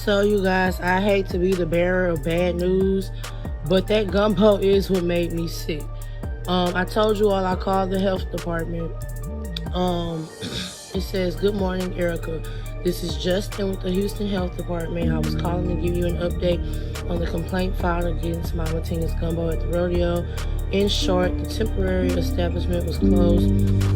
So you guys, I hate to be the bearer of bad news, but that gumbo is what made me sick. I told you all I called the health department. It says, "Good morning, Erica. This is Justin with the Houston Health Department. I was calling to give you an update on the complaint filed against Mama Tina's Gumbo at the rodeo. In short, the temporary establishment was closed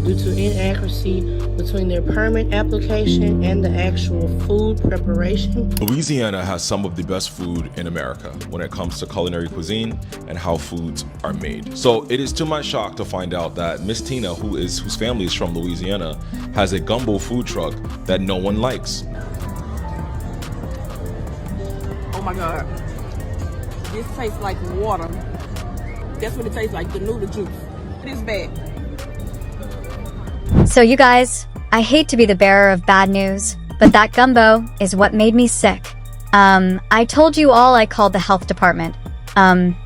due to inaccuracy between their permit application and the actual food preparation." Louisiana has some of the best food in America when it comes to culinary cuisine and how foods are made. So it is to my shock to find out that Miss Tina, whose family is from Louisiana, has a gumbo food truck that no one likes. Oh my God. This tastes like water. That's what it tastes like, the noodle juice. It is bad. So you guys, I hate to be the bearer of bad news, but that gumbo is what made me sick. I told you all I called the health department.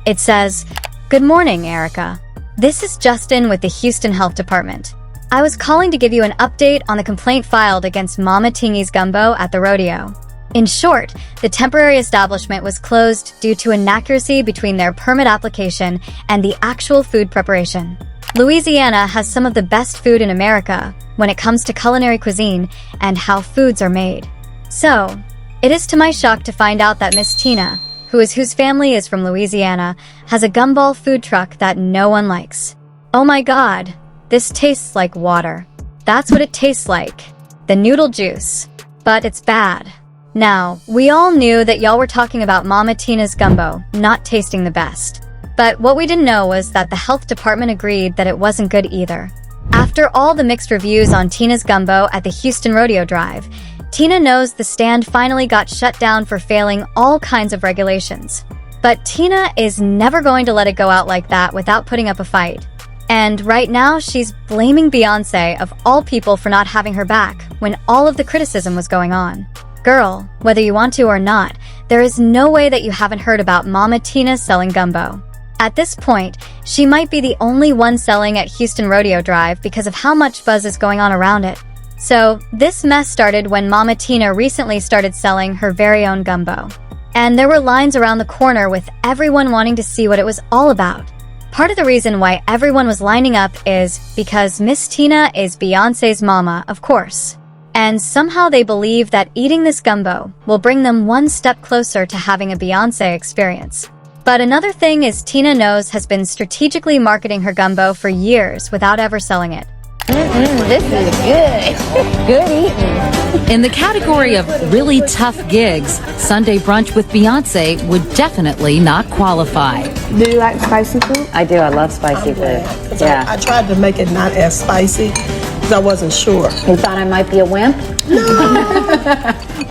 It says, "Good morning, Erica. This is Justin with the Houston Health Department. I was calling to give you an update on the complaint filed against Mama Tina's Gumbo at the rodeo. In short, the temporary establishment was closed due to inaccuracy between their permit application and the actual food preparation. Louisiana has some of the best food in America when it comes to culinary cuisine and how foods are made. So, it is to my shock to find out that Miss Tina, whose family is from Louisiana, has a gumball food truck that no one likes. Oh my God, this tastes like water. That's what it tastes like. The noodle juice. But it's bad. Now, we all knew that y'all were talking about Mama Tina's gumbo not tasting the best. But what we didn't know was that the health department agreed that it wasn't good either. After all the mixed reviews on Tina's gumbo at the Houston Rodeo Drive, Tina knows the stand finally got shut down for failing all kinds of regulations. But Tina is never going to let it go out like that without putting up a fight. And right now, she's blaming Beyonce of all people for not having her back when all of the criticism was going on. Girl, whether you want to or not, there is no way that you haven't heard about Mama Tina selling gumbo. At this point, she might be the only one selling at Houston Rodeo Drive because of how much buzz is going on around it. So, this mess started when Mama Tina recently started selling her very own gumbo. And there were lines around the corner with everyone wanting to see what it was all about. Part of the reason why everyone was lining up is because Miss Tina is Beyonce's mama, of course. And somehow they believe that eating this gumbo will bring them one step closer to having a Beyonce experience. But another thing is Tina knows has been strategically marketing her gumbo for years without ever selling it. This is good. Good eating. In the category of really tough gigs, Sunday brunch with Beyonce would definitely not qualify. Do you like spicy food? I do. I love spicy food. Yeah. I tried to make it not as spicy because I wasn't sure. You thought I might be a wimp?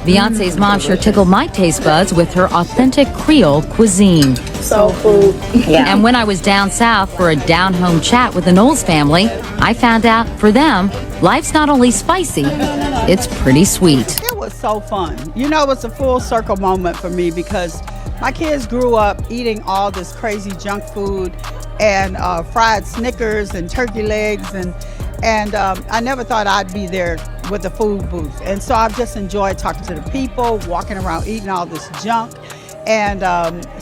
Beyonce's mom sure tickled my taste buds with her authentic Creole cuisine. Soul food. Yeah. And when I was down south for a down-home chat with the Knowles family, I found out for them, life's not only spicy, it's pretty sweet. It was so fun. You know, it was a full circle moment for me because my kids grew up eating all this crazy junk food and fried Snickers and turkey legs and I never thought I'd be there with the food booth. And so I've just enjoyed talking to the people, walking around eating all this junk, and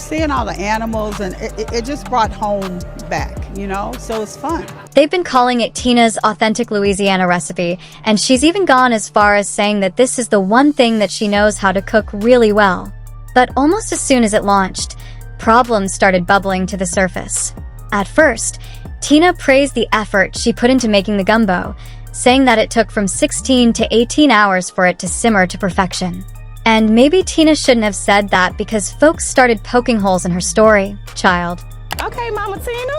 seeing all the animals, and it just brought home back, you know? So it's fun. They've been calling it Tina's authentic Louisiana recipe, and she's even gone as far as saying that this is the one thing that she knows how to cook really well. But almost as soon as it launched, problems started bubbling to the surface. At first, Tina praised the effort she put into making the gumbo, saying that it took from 16 to 18 hours for it to simmer to perfection. And maybe Tina shouldn't have said that because folks started poking holes in her story, child. Okay, Mama Tina,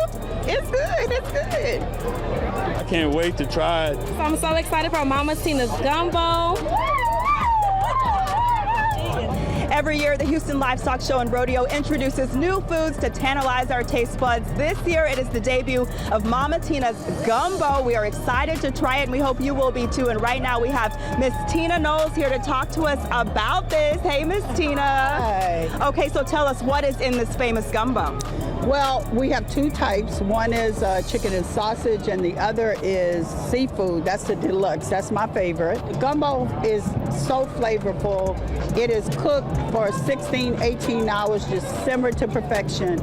it's good, it's good. I can't wait to try it. So I'm so excited for Mama Tina's gumbo. Every year, the Houston Livestock Show and Rodeo introduces new foods to tantalize our taste buds. This year, it is the debut of Mama Tina's Gumbo. We are excited to try it, and we hope you will be too. And right now, we have Miss Tina Knowles here to talk to us about this. Hey, Miss Tina. Hi. Okay, so tell us, what is in this famous gumbo? Well, we have two types. One is chicken and sausage, and the other is seafood. That's the deluxe. That's my favorite. The gumbo is so flavorful. It is cooked for 16, 18 hours, just simmered to perfection.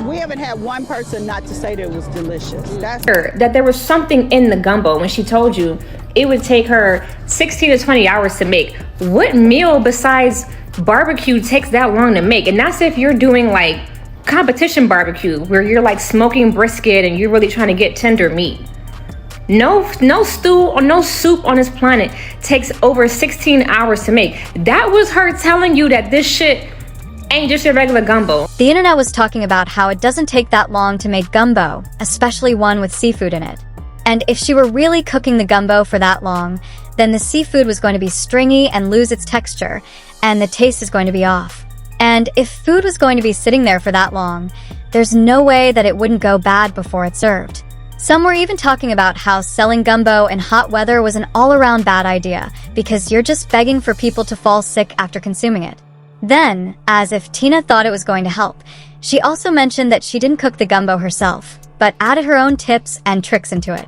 We haven't had one person not to say that it was delicious. That there was something in the gumbo when she told you it would take her 16 to 20 hours to make. What meal besides barbecue takes that long to make? And that's if you're doing like competition barbecue where you're like smoking brisket and you're really trying to get tender meat. No stew or no soup on this planet takes over 16 hours to make. That was her telling you that this shit ain't just your regular gumbo. The internet was talking about how it doesn't take that long to make gumbo, especially one with seafood in it. And if she were really cooking the gumbo for that long, then the seafood was going to be stringy and lose its texture, and the taste is going to be off. And if food was going to be sitting there for that long, there's no way that it wouldn't go bad before it's served. Some were even talking about how selling gumbo in hot weather was an all-around bad idea because you're just begging for people to fall sick after consuming it. Then, as if Tina thought it was going to help, she also mentioned that she didn't cook the gumbo herself, but added her own tips and tricks into it.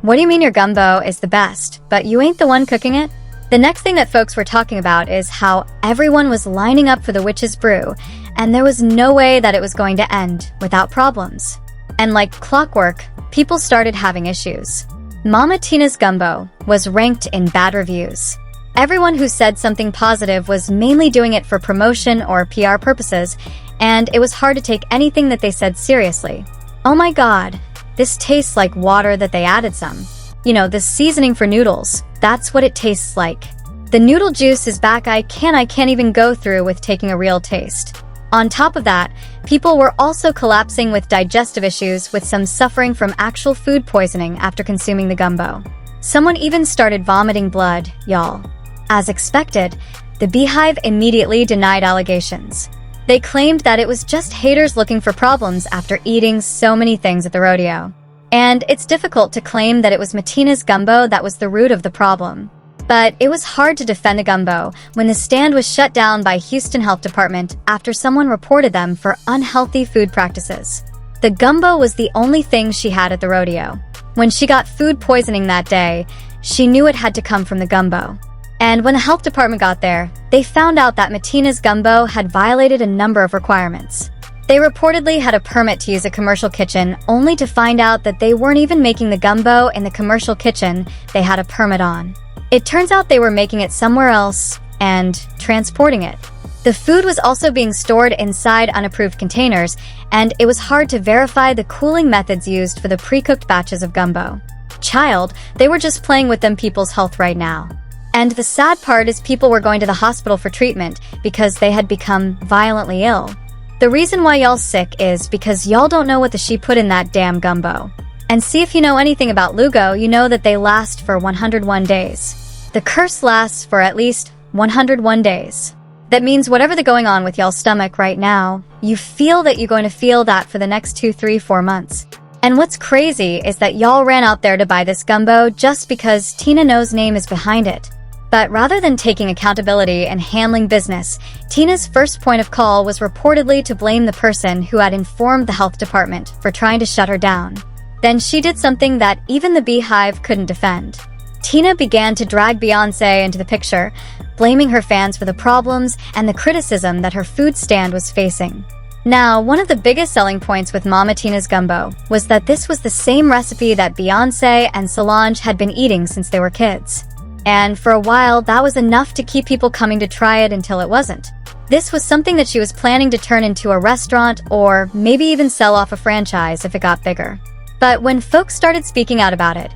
What do you mean your gumbo is the best, but you ain't the one cooking it? The next thing that folks were talking about is how everyone was lining up for the witch's brew, and there was no way that it was going to end without problems. And like clockwork, people started having issues. Mama Tina's gumbo was ranked in bad reviews. Everyone who said something positive was mainly doing it for promotion or PR purposes, and it was hard to take anything that they said seriously. Oh my god, this tastes like water that they added some. You know, the seasoning for noodles, that's what it tastes like. The noodle juice is back I can't even go through with taking a real taste. On top of that, people were also collapsing with digestive issues, with some suffering from actual food poisoning after consuming the gumbo. Someone even started vomiting blood, y'all. As expected, the Beehive immediately denied allegations. They claimed that it was just haters looking for problems after eating so many things at the rodeo. And it's difficult to claim that it was Matina's gumbo that was the root of the problem. But it was hard to defend the gumbo when the stand was shut down by Houston Health Department after someone reported them for unhealthy food practices. The gumbo was the only thing she had at the rodeo. When she got food poisoning that day, she knew it had to come from the gumbo. And when the health department got there, they found out that Matina's gumbo had violated a number of requirements. They reportedly had a permit to use a commercial kitchen, only to find out that they weren't even making the gumbo in the commercial kitchen they had a permit on. It turns out they were making it somewhere else and transporting it. The food was also being stored inside unapproved containers, and it was hard to verify the cooling methods used for the pre-cooked batches of gumbo. Child, they were just playing with them people's health right now. And the sad part is people were going to the hospital for treatment because they had become violently ill. The reason why y'all sick is because y'all don't know what the she put in that damn gumbo. And see, if you know anything about Lugo, you know that they last for 101 days. The curse lasts for at least 101 days. That means whatever the going on with y'all's stomach right now, you feel that you're going to feel that for the next 2, 3, 4 months. And what's crazy is that y'all ran out there to buy this gumbo just because Tina No's name is behind it. But rather than taking accountability and handling business, Tina's first point of call was reportedly to blame the person who had informed the health department for trying to shut her down. Then she did something that even the Beehive couldn't defend. Tina began to drag Beyoncé into the picture, blaming her fans for the problems and the criticism that her food stand was facing. Now, one of the biggest selling points with Mama Tina's gumbo was that this was the same recipe that Beyoncé and Solange had been eating since they were kids. And for a while, that was enough to keep people coming to try it until it wasn't. This was something that she was planning to turn into a restaurant or maybe even sell off a franchise if it got bigger. But when folks started speaking out about it,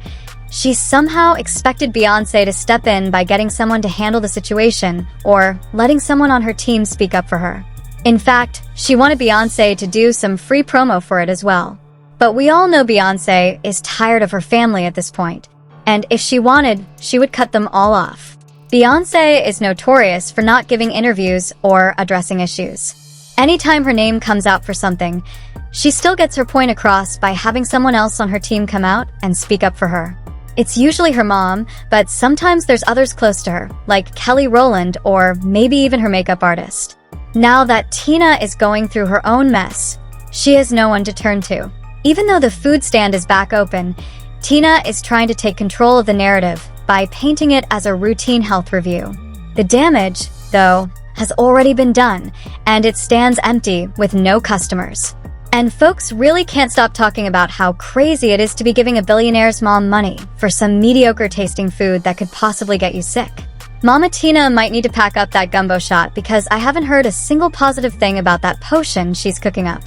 she somehow expected Beyoncé to step in by getting someone to handle the situation or letting someone on her team speak up for her. In fact, she wanted Beyoncé to do some free promo for it as well. But we all know Beyoncé is tired of her family at this point, and if she wanted, she would cut them all off. Beyoncé is notorious for not giving interviews or addressing issues. Anytime her name comes out for something, she still gets her point across by having someone else on her team come out and speak up for her. It's usually her mom, but sometimes there's others close to her, like Kelly Rowland or maybe even her makeup artist. Now that Tina is going through her own mess, she has no one to turn to. Even though the food stand is back open, Tina is trying to take control of the narrative by painting it as a routine health review. The damage though, has already been done, and it stands empty with no customers. And folks really can't stop talking about how crazy it is to be giving a billionaire's mom money for some mediocre tasting food that could possibly get you sick. Mama Tina might need to pack up that gumbo shot because I haven't heard a single positive thing about that potion she's cooking up.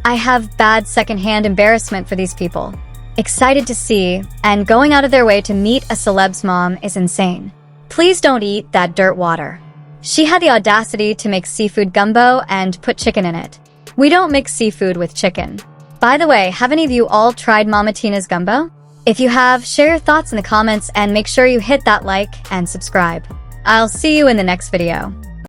I have bad secondhand embarrassment for these people. Excited to see, and going out of their way to meet a celeb's mom is insane. Please don't eat that dirt water. She had the audacity to make seafood gumbo and put chicken in it. We don't mix seafood with chicken. By the way, have any of you all tried Mama Tina's gumbo? If you have, share your thoughts in the comments and make sure you hit that like and subscribe. I'll see you in the next video.